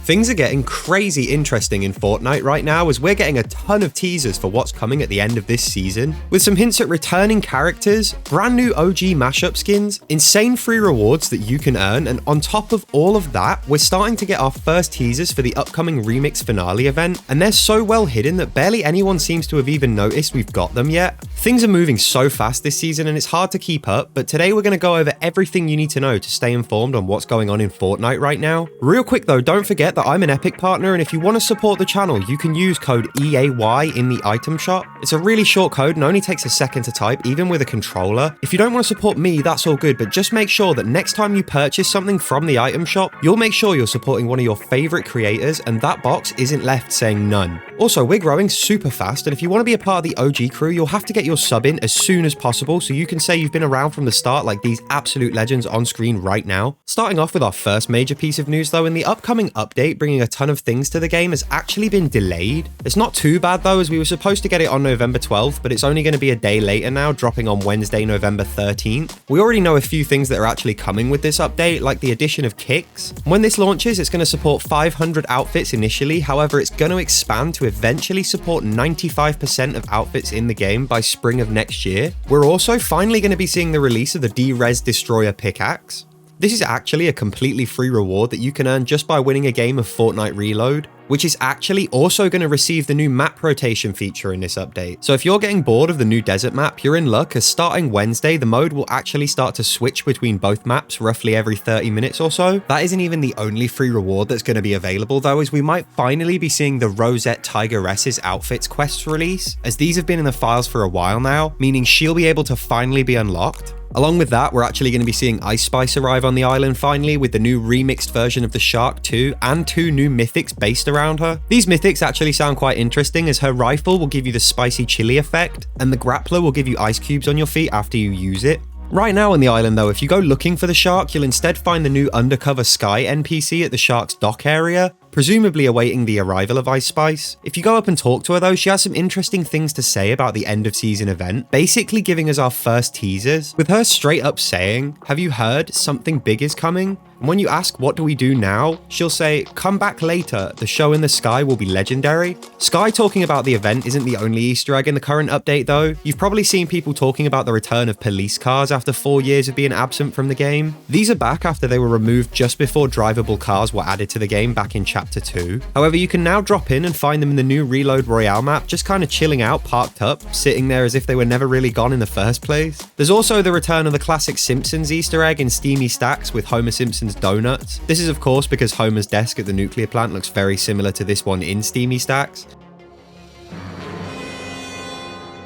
Things are getting crazy interesting in Fortnite right now as we're getting a ton of teasers for what's coming at the end of this season, with some hints at returning characters, brand new OG mashup skins, insane free rewards that you can earn, and on top of all of that, we're starting to get our first teasers for the upcoming Remix Finale event, and they're so well hidden that barely anyone seems to have even noticed we've got them yet. Things are moving so fast this season and it's hard to keep up, but today we're going to go over everything you need to know to stay informed on what's going on in Fortnite right now. Real quick though, don't forget that I'm an Epic partner, and if you want to support the channel, you can use code EAY in the item shop. It's a really short code and only takes a second to type, even with a controller. If you don't want to support me, that's all good, but just make sure that next time you purchase something from the item shop, you'll make sure you're supporting one of your favorite creators and that box isn't left saying none. Also, we're growing super fast, and if you want to be a part of the OG crew, you'll have to get your sub in as soon as possible so you can say you've been around from the start like these absolute legends on screen right now. Starting off with our first major piece of news though, in the upcoming update bringing a ton of things to the game has actually been delayed. It's not too bad though, as we were supposed to get it on November 12th, but it's only going to be a day later now, dropping on Wednesday, November 13th. We already know a few things that are actually coming with this update, like the addition of kicks. When this launches, it's going to support 500 outfits initially, however it's going to expand to eventually support 95% of outfits in the game by spring of next year. We're also finally going to be seeing the release of the D-Res Destroyer pickaxe. This is actually a completely free reward that you can earn just by winning a game of Fortnite Reload, which is actually also going to receive the new map rotation feature in this update. So if you're getting bored of the new desert map, you're in luck, as starting Wednesday, the mode will actually start to switch between both maps roughly every 30 minutes or so. That isn't even the only free reward that's going to be available though, as we might finally be seeing the Rosette Tigeress's outfits quests release, as these have been in the files for a while now, meaning she'll be able to finally be unlocked. Along with that, we're actually going to be seeing Ice Spice arrive on the island finally, with the new remixed version of the Shark 2 and 2 new mythics based around her. These mythics actually sound quite interesting, as her rifle will give you the spicy chili effect, and the grappler will give you ice cubes on your feet after you use it. Right now on the island though, if you go looking for the shark, you'll instead find the new undercover Sky NPC at the shark's dock area, presumably awaiting the arrival of Ice Spice. If you go up and talk to her though, she has some interesting things to say about the end of season event, basically giving us our first teasers, with her straight up saying, "Have you heard? Something big is coming?" And when you ask, "What do we do now?" she'll say, "Come back later, the show in the sky will be legendary." Sky talking about the event isn't the only Easter egg in the current update though. You've probably seen people talking about the return of police cars after 4 years of being absent from the game. These are back after they were removed just before drivable cars were added to the game back in Chapter 2. However, you can now drop in and find them in the new Reload Royale map, just kind of chilling out, parked up, sitting there as if they were never really gone in the first place. There's also the return of the classic Simpsons Easter egg in Steamy Stacks with Homer Simpson's donuts. This is of course because Homer's desk at the nuclear plant looks very similar to this one in Steamy Stacks.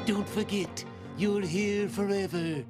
Don't forget, you're here forever.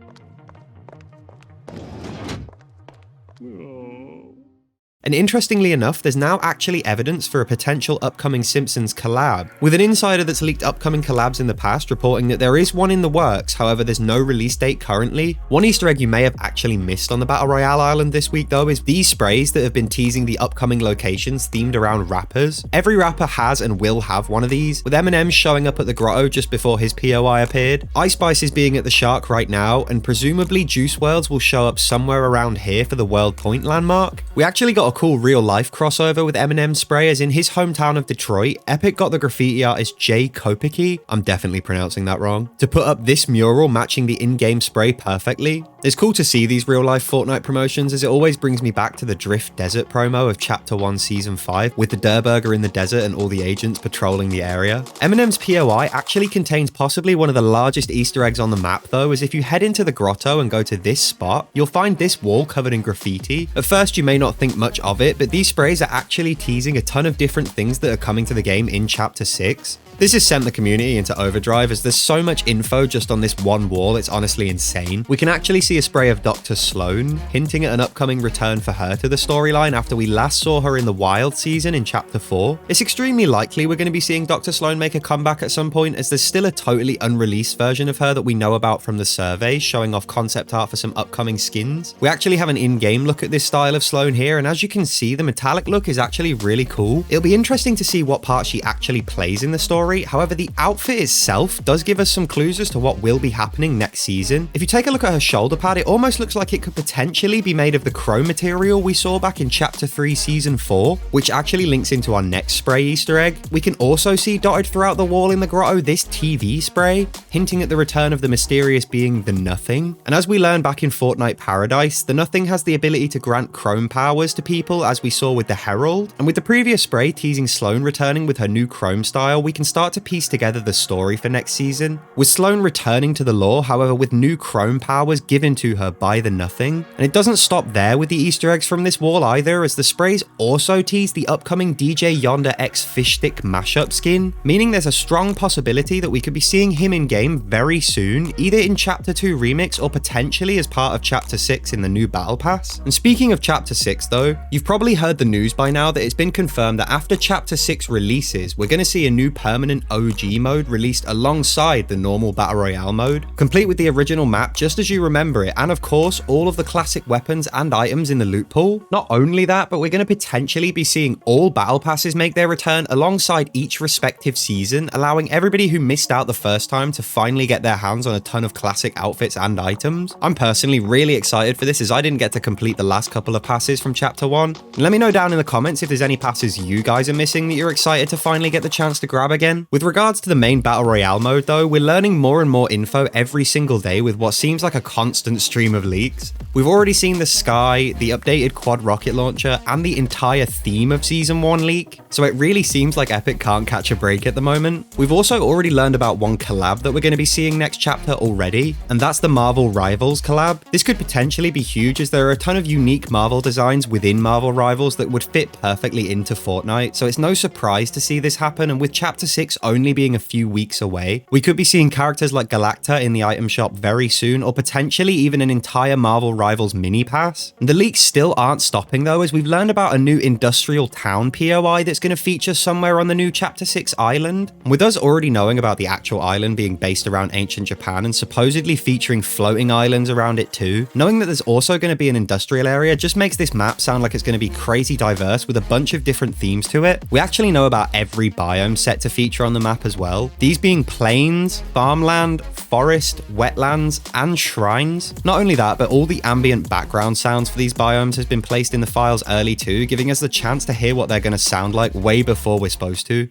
And interestingly enough, there's now actually evidence for a potential upcoming Simpsons collab, with an insider that's leaked upcoming collabs in the past reporting that there is one in the works, however there's no release date currently. One Easter egg you may have actually missed on the Battle Royale island this week though is these sprays that have been teasing the upcoming locations themed around rappers. Every rapper has and will have one of these, with Eminem showing up at the grotto just before his POI appeared, Ice Spice is being at the Shark right now, and presumably Juice WRLD's will show up somewhere around here for the World Point landmark. We actually got a cool real-life crossover with Eminem's spray, as in his hometown of Detroit, Epic got the graffiti artist Jay Kopicki, I'm definitely pronouncing that wrong, to put up this mural matching the in-game spray perfectly. It's cool to see these real-life Fortnite promotions, as it always brings me back to the Drift Desert promo of Chapter 1 Season 5, with the Durburger in the desert and all the agents patrolling the area. Eminem's POI actually contains possibly one of the largest Easter eggs on the map though, as if you head into the grotto and go to this spot, you'll find this wall covered in graffiti. At first you may not think much of it, but these sprays are actually teasing a ton of different things that are coming to the game in Chapter 6. This has sent the community into overdrive, as there's so much info just on this one wall, it's honestly insane. We can actually see a spray of Dr. Sloan, hinting at an upcoming return for her to the storyline after we last saw her in the Wild season in Chapter 4. It's extremely likely we're going to be seeing Dr. Sloan make a comeback at some point, as there's still a totally unreleased version of her that we know about from the surveys, showing off concept art for some upcoming skins. We actually have an in-game look at this style of Sloan here, and as you can see, the metallic look is actually really cool. It'll be interesting to see what part she actually plays in the story. However, the outfit itself does give us some clues as to what will be happening next season. If you take a look at her shoulder pad, it almost looks like it could potentially be made of the chrome material we saw back in Chapter 3 Season 4, which actually links into our next spray Easter egg. We can also see dotted throughout the wall in the grotto this TV spray, hinting at the return of the mysterious being the Nothing. And as we learned back in Fortnite Paradise, the Nothing has the ability to grant chrome powers to people, as we saw with the Herald. And with the previous spray teasing Sloane returning with her new chrome style, we can start to piece together the story for next season. With Sloane returning to the lore, however, with new chrome powers given to her by the Nothing. And it doesn't stop there with the Easter eggs from this wall either, as the sprays also tease the upcoming DJ Yonder X Fish Stick mashup skin, meaning there's a strong possibility that we could be seeing him in game very soon, either in Chapter 2 Remix or potentially as part of Chapter 6 in the new Battle Pass. And speaking of Chapter 6 though, you've probably heard the news by now that it's been confirmed that after Chapter 6 releases, we're going to see a new permanent OG mode released alongside the normal Battle Royale mode, complete with the original map just as you remember it, and of course all of the classic weapons and items in the loot pool. Not only that, but we're going to potentially be seeing all Battle Passes make their return alongside each respective season, allowing everybody who missed out the first time to finally get their hands on a ton of classic outfits and items. I'm personally really excited for this, as I didn't get to complete the last couple of passes from Chapter 1. Let me know down in the comments if there's any passes you guys are missing that you're excited to finally get the chance to grab again. With regards to the main Battle Royale mode though, we're learning more and more info every single day with what seems like a constant stream of leaks. We've already seen the sky, the updated quad rocket launcher, and the entire theme of Season 1 leak, so it really seems like Epic can't catch a break at the moment. We've also already learned about one collab that we're going to be seeing next chapter already, and that's the Marvel Rivals collab. This could potentially be huge, as there are a ton of unique Marvel designs within Marvel Rivals that would fit perfectly into Fortnite, so it's no surprise to see this happen. And with Chapter 6 only being a few weeks away, we could be seeing characters like Galacta in the item shop very soon, or potentially even an entire Marvel Rivals mini pass. And the leaks still aren't stopping though, as we've learned about a new industrial town POI that's going to feature somewhere on the new Chapter 6 island. And with us already knowing about the actual island being based around ancient Japan and supposedly featuring floating islands around it too, knowing that there's also going to be an industrial area just makes this map sound like it's going to be crazy diverse with a bunch of different themes to it. We actually know about every biome set to feature on the map as well, these being plains, farmland, forest, wetlands, and shrines. Not only that, but all the ambient background sounds for these biomes has been placed in the files early too, giving us the chance to hear what they're going to sound like way before we're supposed to.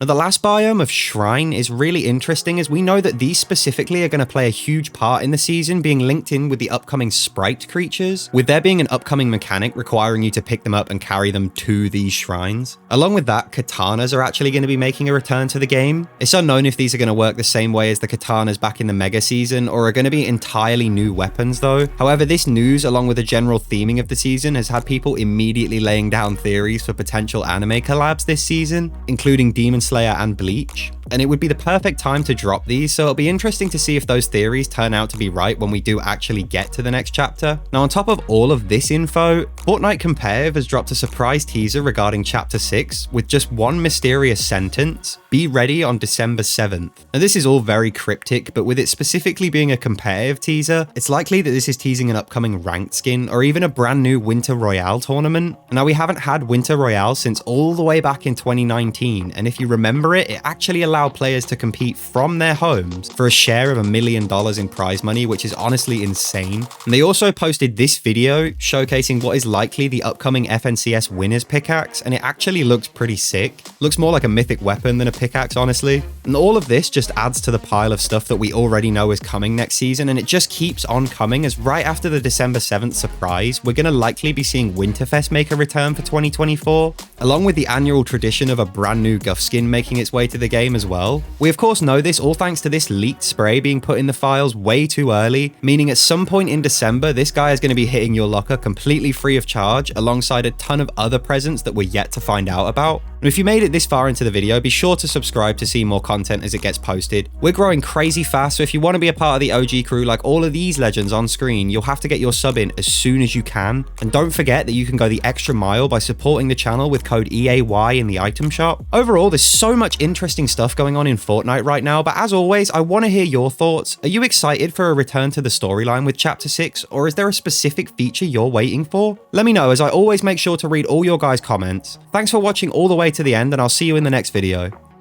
Now, the last biome of Shrine is really interesting, as we know that these specifically are going to play a huge part in the season, being linked in with the upcoming sprite creatures, with there being an upcoming mechanic requiring you to pick them up and carry them to these shrines. Along with that, katanas are actually going to be making a return to the game. It's unknown if these are going to work the same way as the katanas back in the Mega season, or are going to be entirely new weapons though. However, this news, along with the general theming of the season, has had people immediately laying down theories for potential anime collabs this season, including Demon Slayer and Bleach. And it would be the perfect time to drop these, so it'll be interesting to see if those theories turn out to be right when we do actually get to the next chapter. Now, on top of all of this info, Fortnite Competitive has dropped a surprise teaser regarding Chapter 6 with just one mysterious sentence: "Be ready on December 7th." Now, this is all very cryptic, but with it specifically being a competitive teaser, it's likely that this is teasing an upcoming ranked skin or even a brand new Winter Royale tournament. Now, we haven't had Winter Royale since all the way back in 2019, and if you remember it actually allowed players to compete from their homes for a share of $1 million in prize money, which is honestly insane. And they also posted this video showcasing what is likely the upcoming FNCS winners pickaxe, and it actually looks pretty sick. Looks more like a mythic weapon than a pickaxe, honestly. And all of this just adds to the pile of stuff that we already know is coming next season, and it just keeps on coming, as right after the December 7th surprise, we're going to likely be seeing Winterfest make a return for 2024, along with the annual tradition of a brand new Guff skin making its way to the game as well. We of course know this all thanks to this leaked spray being put in the files way too early, meaning at some point in December, this guy is going to be hitting your locker completely free of charge, alongside a ton of other presents that we're yet to find out about. And if you made it this far into the video, be sure to subscribe to see more content as it gets posted. We're growing crazy fast, so if you want to be a part of the OG crew like all of these legends on screen, you'll have to get your sub in as soon as you can. And don't forget that you can go the extra mile by supporting the channel with code EAY in the item shop. Overall, there's so much interesting stuff going on in Fortnite right now, but as always, I want to hear your thoughts. Are you excited for a return to the storyline with Chapter 6, or is there a specific feature you're waiting for? Let me know, as I always make sure to read all your guys' comments. Thanks for watching all the way to the end, and I'll see you in the next video.